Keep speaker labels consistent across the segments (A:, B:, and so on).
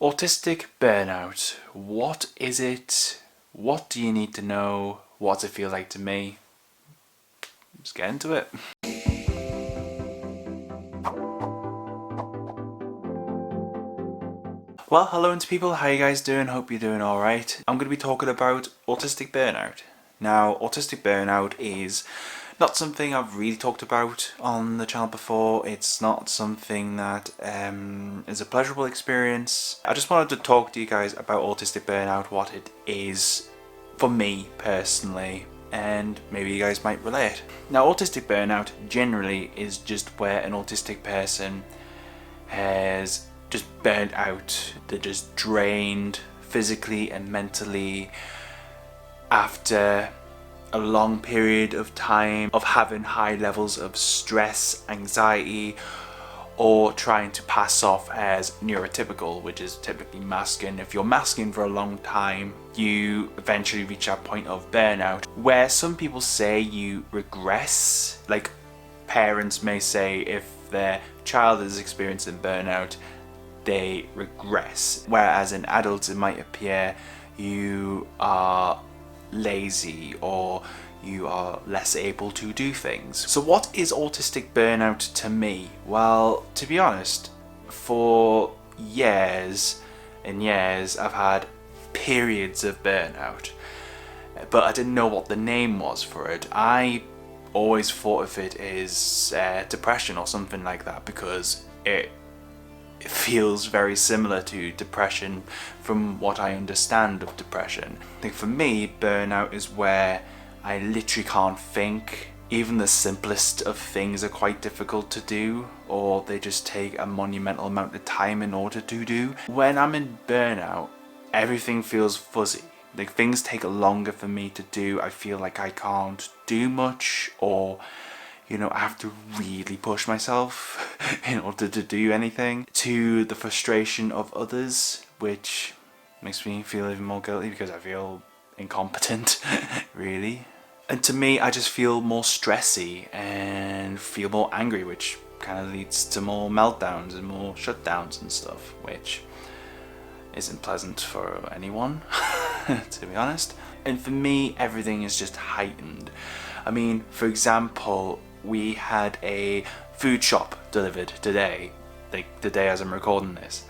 A: Autistic burnout. What is it? What do you need to know? What does it feel like to me? Let's get into it. Well, hello to people, how you guys doing? Hope you're doing alright. I'm going to be talking about autistic burnout. Now, autistic burnout is not something I've really talked about on the channel before. It's not something that is a pleasurable experience. I just wanted to talk to you guys about autistic burnout, what it is for me personally, and maybe you guys might relate. Now, autistic burnout generally is just where an autistic person has just burnt out. They're just drained physically and mentally after a long period of time of having high levels of stress, anxiety, or trying to pass off as neurotypical, which is typically masking. If you're masking for a long time, you eventually reach that point of burnout, where some people say you regress. Like, parents may say if their child is experiencing burnout, they regress, whereas in adults it might appear you are lazy or you are less able to do things. So what is autistic burnout to me? Well, to be honest, for years and years I've had periods of burnout, but I didn't know what the name was for it. I always thought of it as depression or something like that, because it feels very similar to depression from what I understand of depression. I think for me, burnout is where I literally can't think. Even the simplest of things are quite difficult to do, or they just take a monumental amount of time in order to do. When I'm in burnout, everything feels fuzzy. Like, things take longer for me to do. I feel like I can't do much, or I have to really push myself in order to do anything, to the frustration of others, which makes me feel even more guilty because I feel incompetent, really. And to me, I just feel more stressy and feel more angry, which kind of leads to more meltdowns and more shutdowns and stuff, which isn't pleasant for anyone, to be honest. And for me, everything is just heightened. I mean, for example, we had a food shop delivered today, like the day as I'm recording this,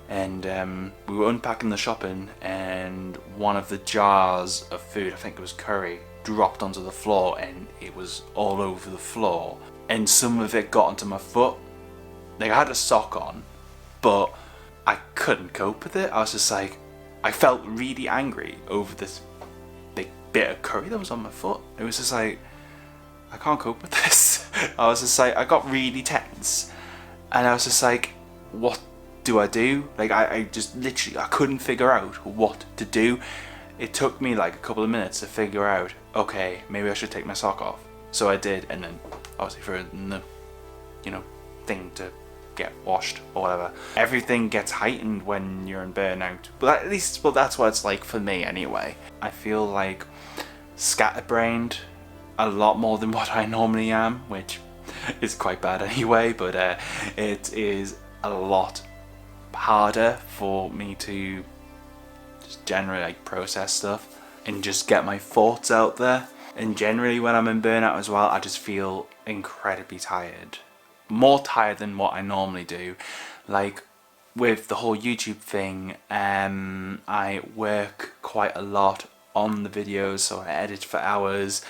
A: and we were unpacking the shopping, and one of the jars of food, I think it was curry, dropped onto the floor, and it was all over the floor, and some of it got onto my foot. Like, I had a sock on, but I couldn't cope with it. I was just like, I felt really angry over this big bit of curry that was on my foot. It was just like, I can't cope with this. I was just like, I got really tense, and I was just like, what do I do? Like, I just literally, I couldn't figure out what to do. It took me like a couple of minutes to figure out, okay, maybe I should take my sock off. So I did, and then obviously for the, thing to get washed or whatever. Everything gets heightened when you're in burnout. But at least, well, that's what it's like for me anyway. I feel like scatterbrained a lot more than what I normally am, which is quite bad anyway, but it is a lot harder for me to just generally like process stuff and just get my thoughts out there. And generally when I'm in burnout as well, I just feel incredibly tired. More tired than what I normally do. Like, with the whole YouTube thing, I work quite a lot on the videos, so I edit for hours,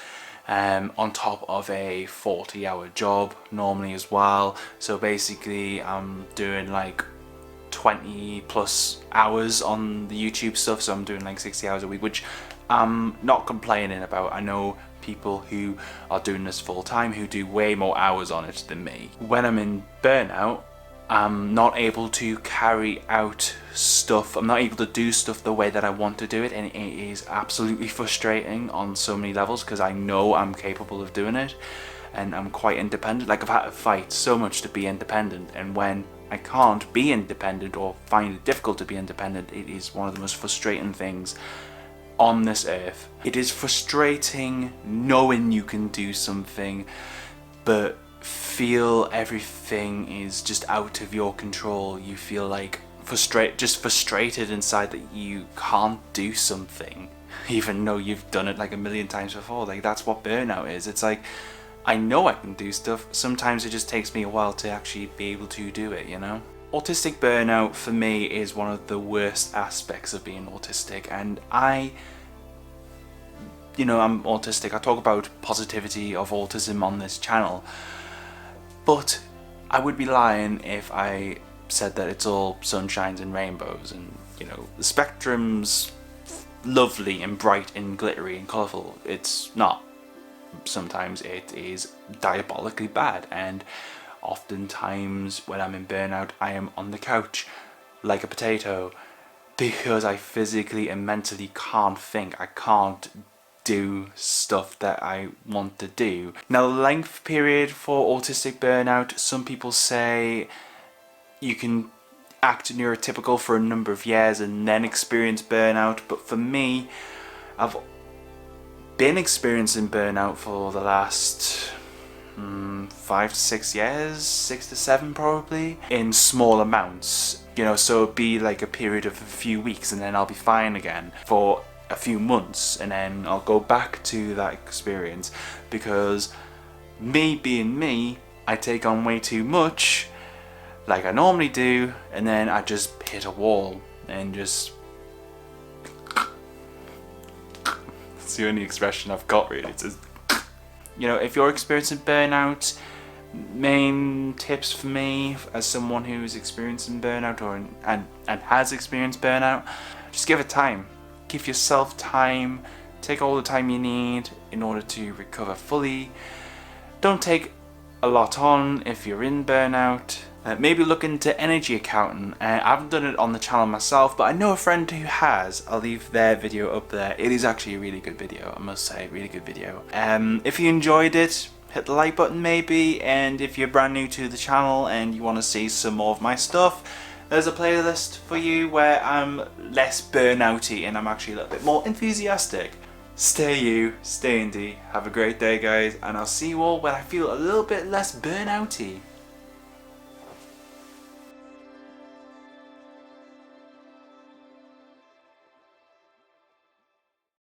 A: on top of a 40-hour job normally as well. So basically I'm doing like 20 plus hours on the YouTube stuff, so I'm doing like 60 hours a week, which I'm not complaining about. I know people who are doing this full time who do way more hours on it than me. When I'm in burnout, I'm not able to carry out stuff. I'm not able to do stuff the way that I want to do it, and it is absolutely frustrating on so many levels because I know I'm capable of doing it and I'm quite independent. Like, I've had to fight so much to be independent, and when I can't be independent or find it difficult to be independent, it is one of the most frustrating things on this earth. It is frustrating knowing you can do something but feel everything is just out of your control. You feel like frustrated inside that you can't do something even though you've done it like a million times before. Like, that's what burnout is. It's like, I know I can do stuff, sometimes it just takes me a while to actually be able to do it, you know? Autistic burnout for me is one of the worst aspects of being autistic, and I'm autistic. I talk about positivity of autism on this channel, but I would be lying if I said that it's all sunshines and rainbows and, the spectrum's lovely and bright and glittery and colourful. It's not. Sometimes it is diabolically bad, and oftentimes when I'm in burnout I am on the couch like a potato because I physically and mentally can't think. I can't do stuff that I want to do. Now, the length period for autistic burnout, some people say you can act neurotypical for a number of years and then experience burnout, but for me, I've been experiencing burnout for the last 5 to 6 years, 6 to 7 probably, in small amounts, so it'd be like a period of a few weeks and then I'll be fine again for a few months, and then I'll go back to that experience because me being me, I take on way too much like I normally do, and then I just hit a wall and just... It's the only expression I've got really. It's just... if you're experiencing burnout, main tips for me as someone who's experiencing burnout and has experienced burnout, just give it time. Give yourself time. Take all the time you need in order to recover fully. Don't take a lot on if you're in burnout. Maybe look into energy accounting. I haven't done it on the channel myself, but I know a friend who has. I'll leave their video up there. It is actually a really good video, I must say, really good video. If you enjoyed it, hit the like button maybe, and if you're brand new to the channel and you want to see some more of my stuff, there's a playlist for you where I'm less burnouty and I'm actually a little bit more enthusiastic. Stay you, stay indie, have a great day guys, and I'll see you all when I feel a little bit less burnouty.